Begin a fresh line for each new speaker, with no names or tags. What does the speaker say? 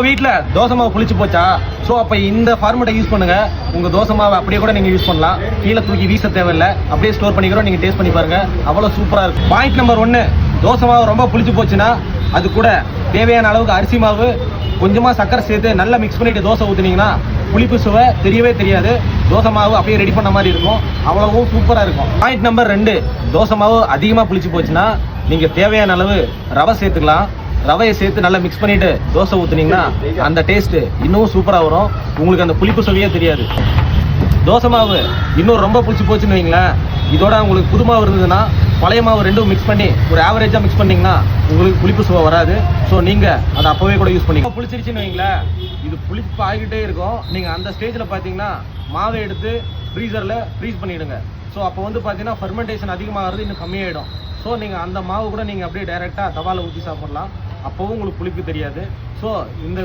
வீட்டில் தோசை மாவு புளிச்சு போச்சா? ஸோ அப்போ இந்த ஃபார்மெட்டை யூஸ் பண்ணுங்க. உங்கள் தோசை மாவை அப்படியே கூட நீங்கள் யூஸ் பண்ணலாம். கீழே தூக்கி வீச தேவையில்லை, அப்படியே ஸ்டோர் பண்ணிக்கிறோம். நீங்கள் டேஸ்ட் பண்ணி பாருங்க, அவ்வளோ சூப்பராக இருக்கும். பாயிண்ட் நம்பர் 1, தோசை மாவு ரொம்ப புளிச்சு போச்சுன்னா அது கூட தேவையான அளவுக்கு அரிசி மாவு, கொஞ்சமாக சக்கரை சேர்த்து நல்லா மிக்ஸ் பண்ணிட்டு தோசை ஊற்றுனீங்கன்னா புளிப்பு சுவை தெரியவே தெரியாது. தோசை மாவு அப்படியே ரெடி பண்ண மாதிரி இருக்கும், அவ்வளவும் சூப்பராக இருக்கும். பாயிண்ட் நம்பர் 2, தோசை மாவு அதிகமாக புளிச்சு போச்சுன்னா நீங்கள் தேவையான அளவு ரவை சேர்த்துக்கலாம். ரவையை சேர்த்து நல்லா மிக்ஸ் பண்ணிட்டு தோசை ஊற்றுனீங்கன்னா அந்த டேஸ்ட்டு இன்னும் சூப்பராக வரும். உங்களுக்கு அந்த புளிப்பு சுவையே தெரியாது. தோசை மாவு இன்னும் ரொம்ப புளிச்சு போச்சுன்னு வைங்களேன், இதோட உங்களுக்கு புது மாவு இருந்ததுன்னா பழைய மாவு ரெண்டும் மிக்ஸ் பண்ணி ஒரு ஆவரேஜாக மிக்ஸ் பண்ணிங்கன்னா உங்களுக்கு புளிப்பு சுவை வராது. ஸோ நீங்கள் அதை அப்போவே கூட யூஸ் பண்ணிக்கலாம். புளிச்சிருச்சுன்னு வைங்களேன், இது புளிப்பு ஆகிக்கிட்டே இருக்கும். நீங்கள் அந்த ஸ்டேஜில் பார்த்தீங்கன்னா மாவை எடுத்து ஃப்ரீசரில் ஃப்ரீஸ் பண்ணிவிடுங்க. ஸோ அப்போ வந்து பார்த்தீங்கன்னா ஃபெர்மெண்டேஷன் அதிகமாகிறது இன்னும் கம்மியாகிடும். ஸோ நீங்கள் அந்த மாவு கூட நீங்கள் அப்படியே டைரெக்டாக தவாவில் ஊற்றி சாப்பிட்லாம். அப்போவும் உங்களுக்கு புளிப்பு தெரியாது. ஸோ இந்த